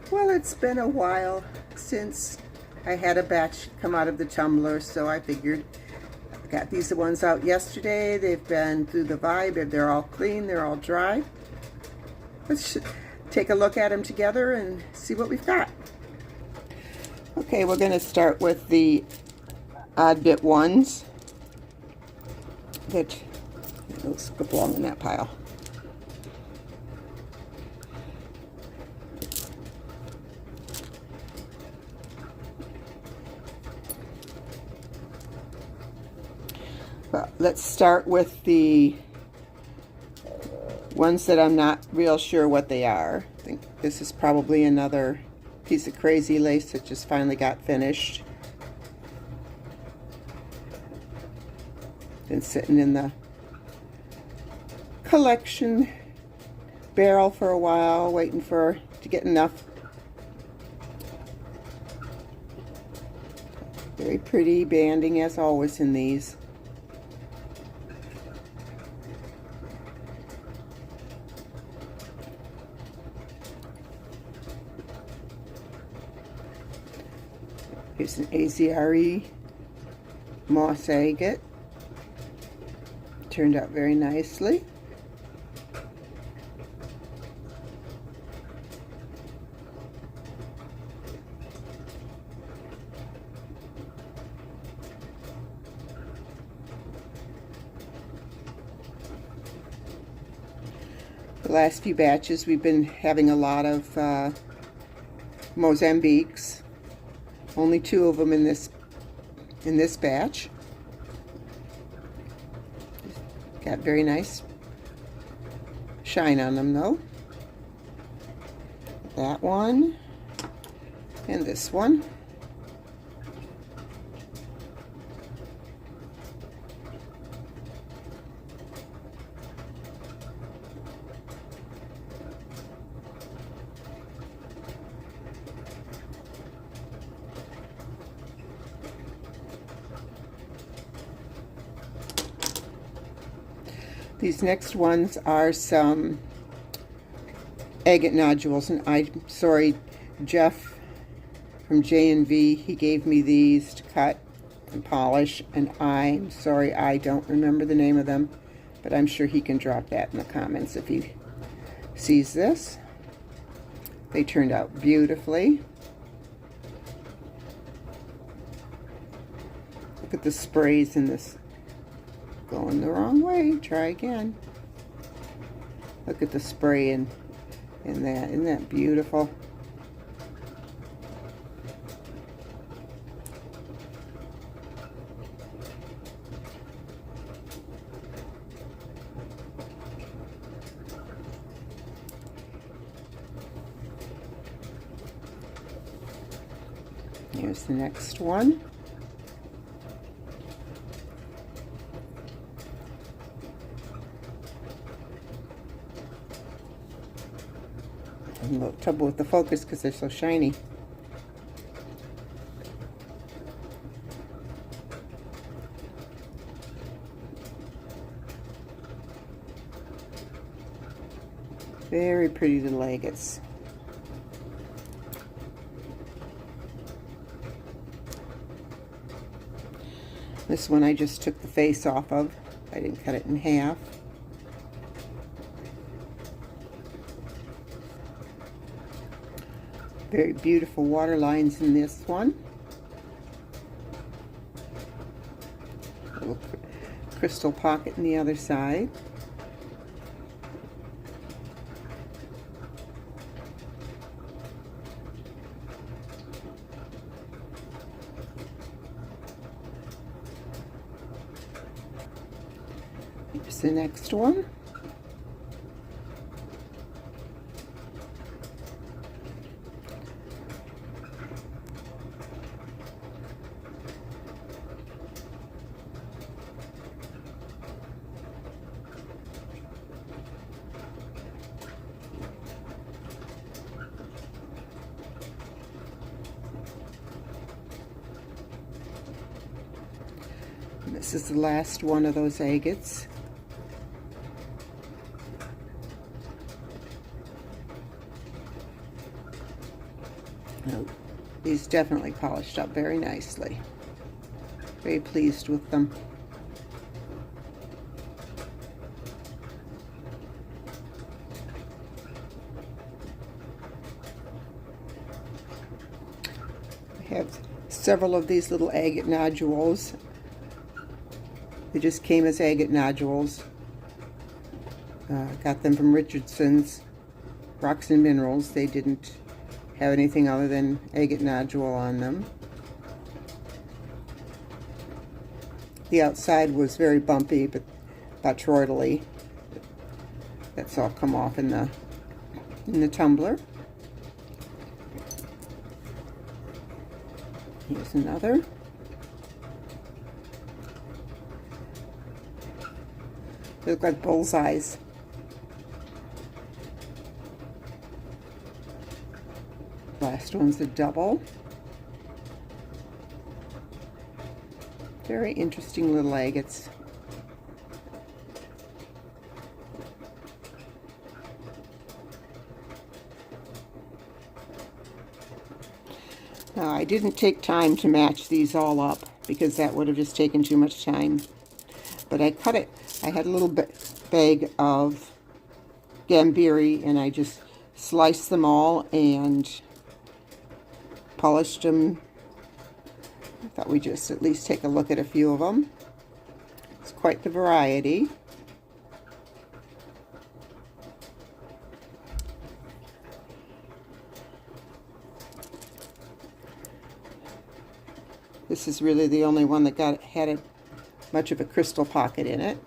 Well, it's been a while since I had a batch come out of the tumbler, so I figured I got these ones out yesterday. They've been through the vibe. They're all clean. They're all dry. Let's take a look at them together and see what we've got. Okay, we're going to start with the odd bit ones that those belong in that pile. Well, let's start with the ones that I'm not real sure what they are. I think this is probably another piece of crazy lace that just finally got finished. Been sitting in the collection barrel for a while, waiting to get enough. Very pretty banding as always in these. Here's an AZRE moss agate. Turned out very nicely. The last few batches we've been having a lot of Mozambiques. Only 2 of them in this batch. Got very nice shine on them though. That one and this one. These next ones are some agate nodules, and I'm sorry, Jeff from J&V, he gave me these to cut and polish, and I'm sorry I don't remember the name of them, but I'm sure he can drop that in the comments if he sees this. They turned out beautifully. Look at the sprays in this. Going the wrong way. Try again. Look at the spray in that. Isn't that beautiful? Here's the next one. I'm a little trouble with the focus because they're so shiny. Very pretty little agates. This one I just took the face off of. I didn't cut it in half. Very beautiful water lines in this one. A little crystal pocket in the other side. Here's the next one. This is the last one of those agates. Oh, these definitely polished up very nicely. Very pleased with them. I have several of these little agate nodules. They just came as agate nodules. Got them from Richardson's Rocks and Minerals. They didn't have anything other than agate nodule on them. The outside was very bumpy, but botryoidally. That's all come off in the tumbler. Here's another. They look like bullseyes. Last one's a double. Very interesting little agates. Now, I didn't take time to match these all up because that would have just taken too much time. But I cut it. I had a little bag of Gamberi, and I just sliced them all and polished them. I thought we'd just at least take a look at a few of them. It's quite the variety. This is really the only one that had much of a crystal pocket in it.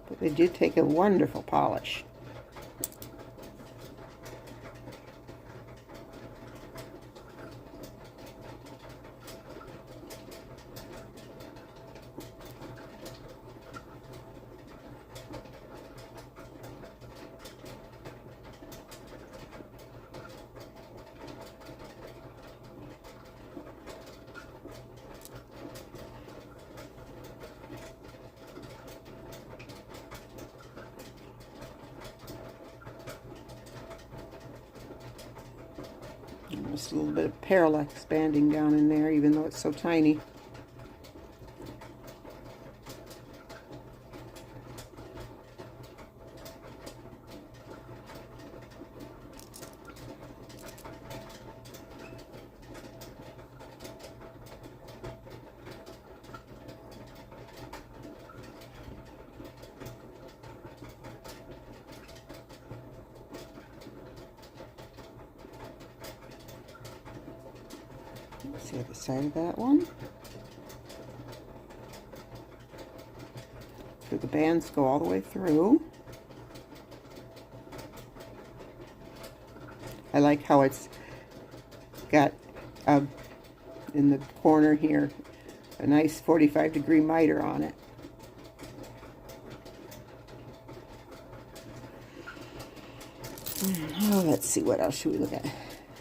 But they did take a wonderful polish. Just a little bit of parallax banding down in there, even though it's so tiny. See the other side of that one. So the bands go all the way through. I like how it's got in the corner here a nice 45-degree miter on it. Oh, let's see, what else should we look at?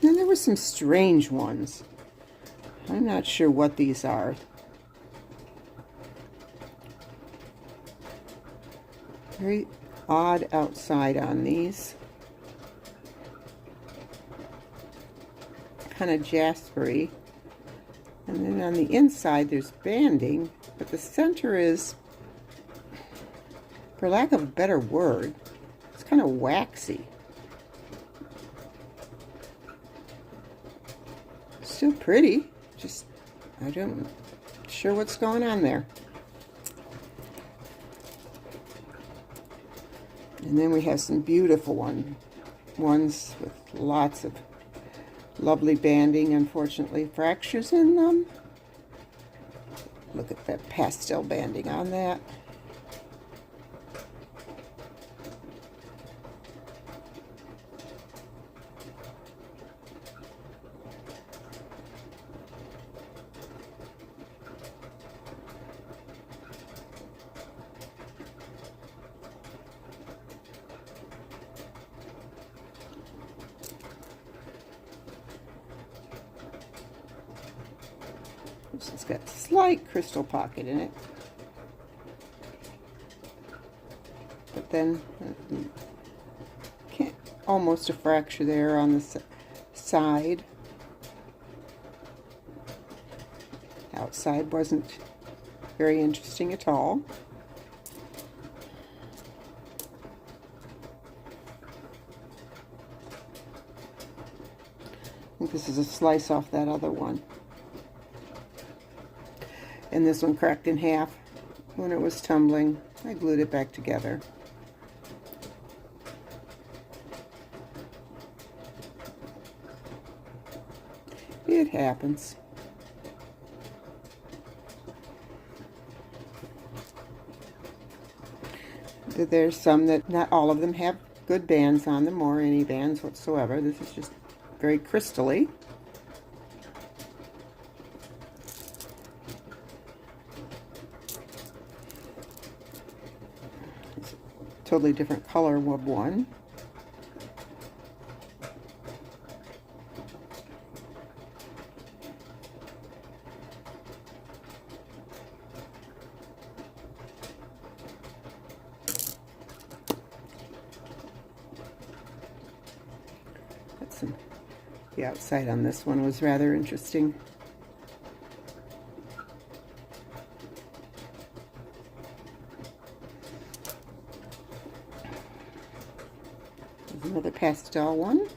And there were some strange ones. I'm not sure what these are. Very odd outside on these. Kind of jaspery. And then on the inside there's banding, but the center is, for lack of a better word, it's kind of waxy. Still pretty. Just, I don't sure what's going on there. And then we have some beautiful ones with lots of lovely banding. Unfortunately, fractures in them. Look at that pastel banding on that. This has got a slight crystal pocket in it. But then almost a fracture there on the side. Outside wasn't very interesting at all. I think this is a slice off that other one. And this one cracked in half when it was tumbling. I glued it back together. It happens. There's some that not all of them have good bands on them or any bands whatsoever. This is just very crystally. It's a totally different color of one. The outside on this one was rather interesting. There's another pastel one.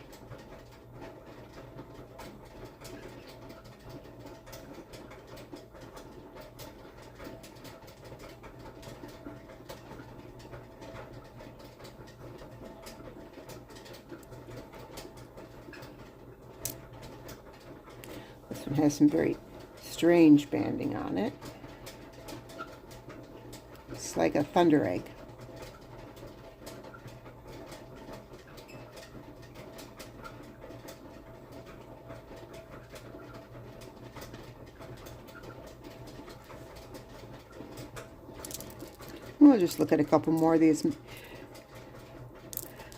This one has some very strange banding on it. It's like a thunder egg. We'll just look at a couple more of these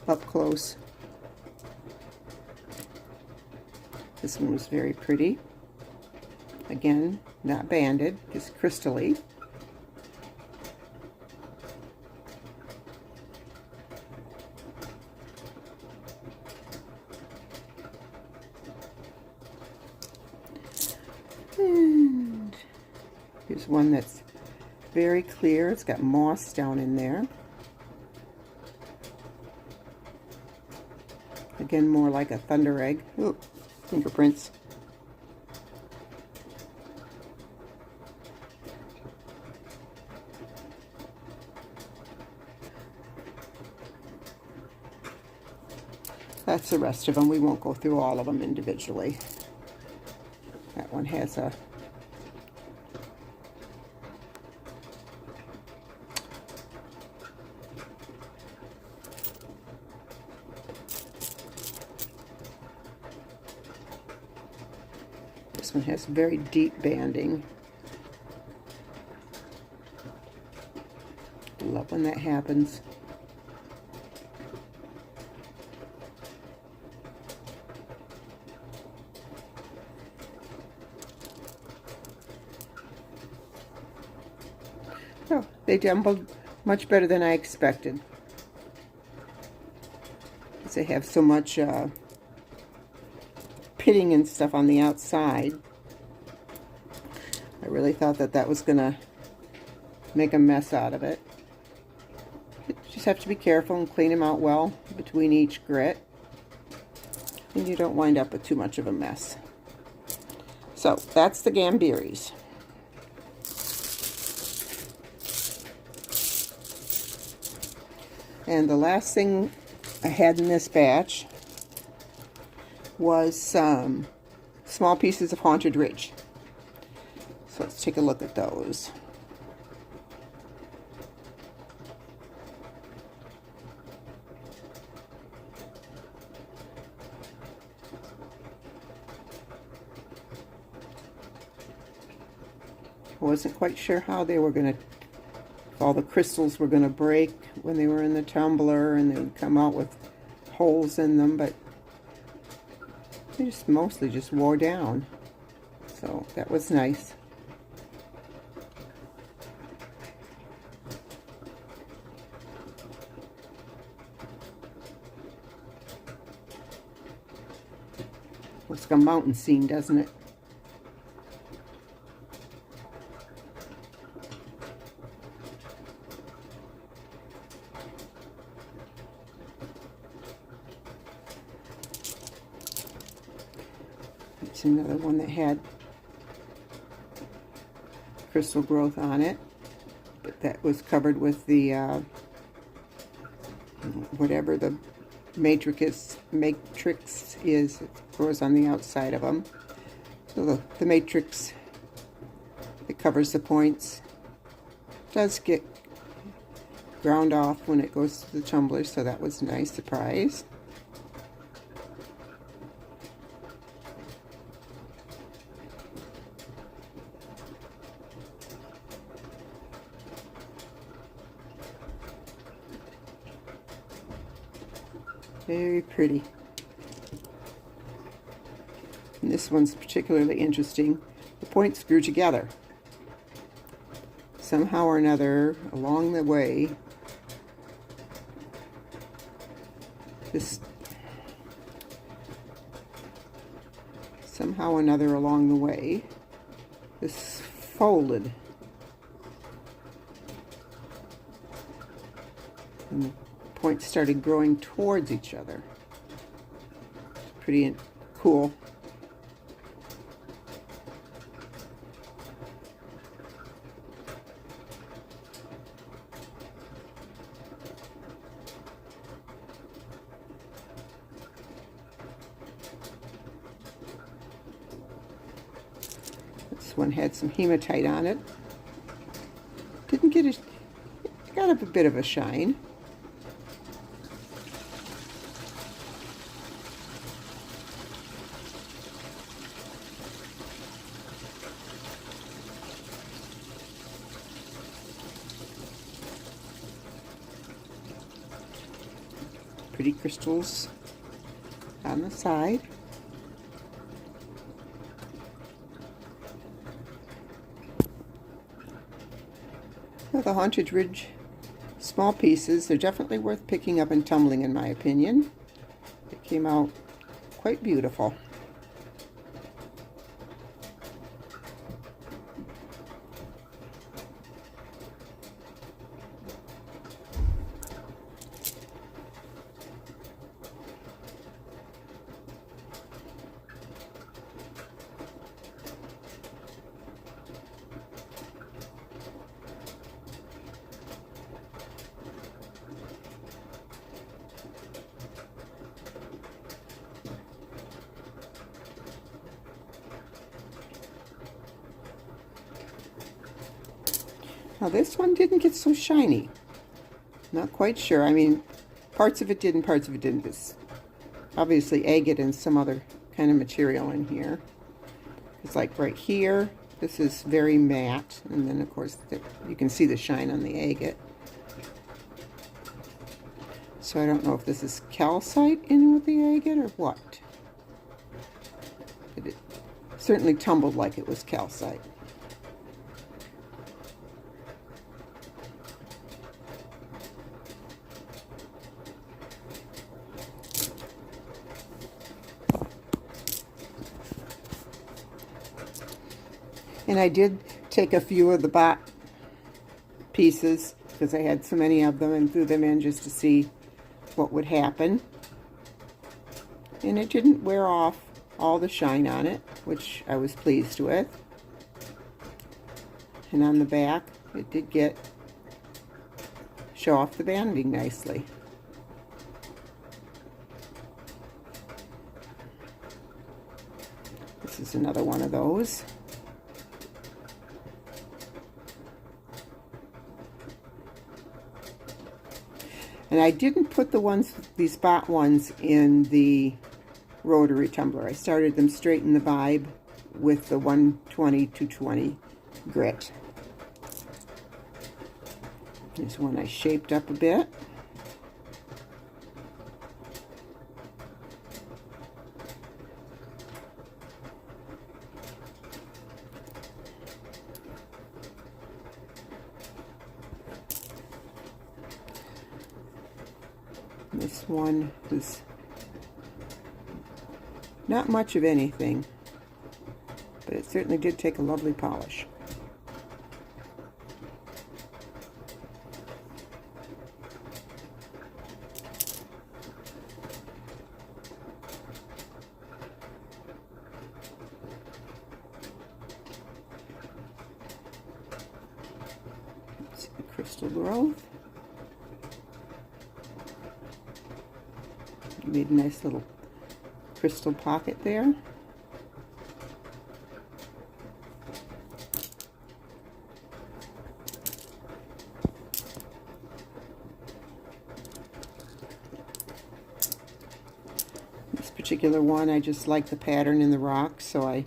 up close. This one was very pretty. Again, not banded, just crystally. And here's one that's very clear. It's got moss down in there. Again, more like a thunder egg. Ooh, fingerprints. That's the rest of them. We won't go through all of them individually. That one has a this one has very deep banding. Love when that happens. Oh, they tumbled much better than I expected. Because they have so much pitting and stuff on the outside. I really thought that that was going to make a mess out of it. You just have to be careful and clean them out well between each grit. And you don't wind up with too much of a mess. So, that's the Gamberis. And the last thing I had in this batch was some small pieces of Haunted Ridge. So let's take a look at those. I wasn't quite sure how they were going to, all the crystals were going to break when they were in the tumbler and they would come out with holes in them, but they just mostly just wore down. So that was nice. Looks like a mountain scene, doesn't it? It's another one that had crystal growth on it, but that was covered with the whatever the matrix is, it grows on the outside of them. So the matrix that covers the points does get ground off when it goes to the tumbler, so that was a nice surprise. Very pretty. And this one's particularly interesting. The points grew together. Somehow or another, along the way, this folded. And the points started growing towards each other. Pretty cool. This one had some hematite on it. Didn't get it, got a bit of a shine. Pretty crystals on the side. Well, the Haunted Ridge small pieces, they're definitely worth picking up and tumbling, in my opinion. It came out quite beautiful. Now this one didn't get so shiny. Not quite sure. I mean, parts of it did and parts of it didn't. It's obviously agate and some other kind of material in here. It's like right here, this is very matte, and then of course you can see the shine on the agate. So I don't know if this is calcite in with the agate or what. But it certainly tumbled like it was calcite. And I did take a few of the bot pieces, because I had so many of them, and threw them in just to see what would happen. And it didn't wear off all the shine on it, which I was pleased with. And on the back, it did show off the banding nicely. This is another one of those. And I didn't put these bot ones in the rotary tumbler. I started them straight in the Vibe with the 120-220 grit. Here's one I shaped up a bit. This one was Not much of anything, but it certainly did take a lovely polish. Let's see the crystal growth. Made a nice little crystal pocket there. This particular one, I just like the pattern in the rock, so I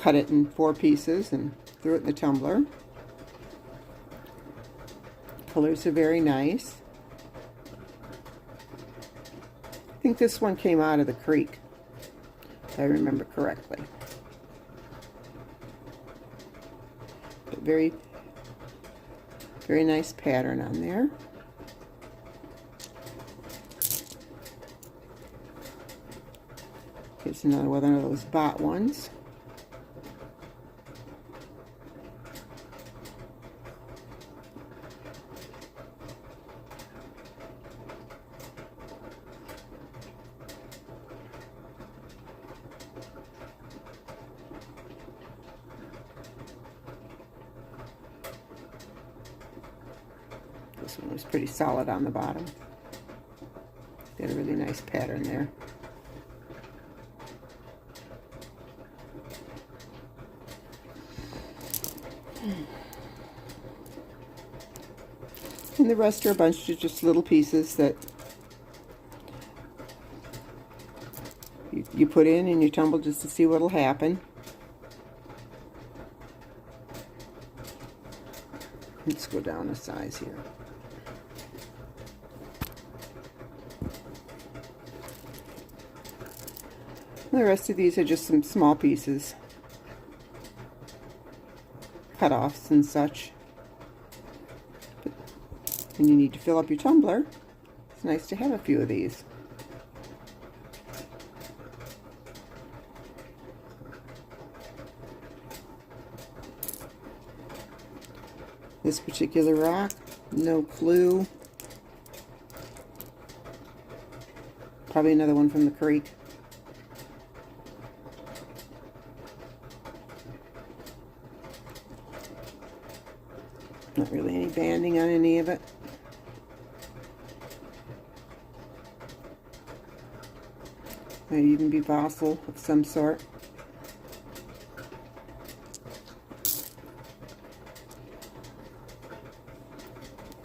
cut it in 4 pieces and threw it in the tumbler. Colors are very nice. I think this one came out of the creek, if I remember correctly. But very, very nice pattern on there. Here's another one of those bot ones. This one was pretty solid on the bottom. Got a really nice pattern there. And the rest are a bunch of just little pieces that you put in and you tumble just to see what'll happen. Let's go down a size here. The rest of these are just some small pieces, cut-offs and such. But when you need to fill up your tumbler, it's nice to have a few of these. This particular rock, no clue. Probably another one from the creek. Not really any banding on any of it. Might even be fossil of some sort.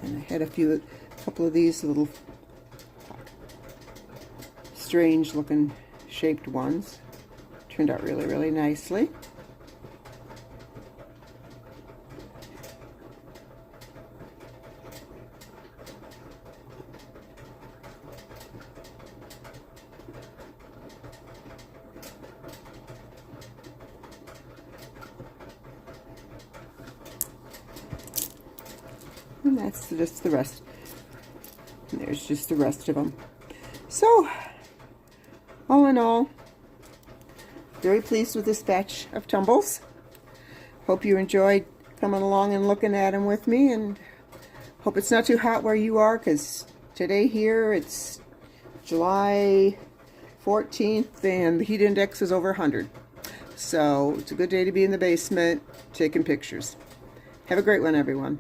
And I had a couple of these little strange looking shaped ones. Turned out really, really nicely. And that's just the rest. And there's just the rest of them. So, all in all, very pleased with this batch of tumbles. Hope you enjoyed coming along and looking at them with me, and hope it's not too hot where you are, because today here it's July 14th and the heat index is over 100. So it's a good day to be in the basement taking pictures. Have a great one, everyone.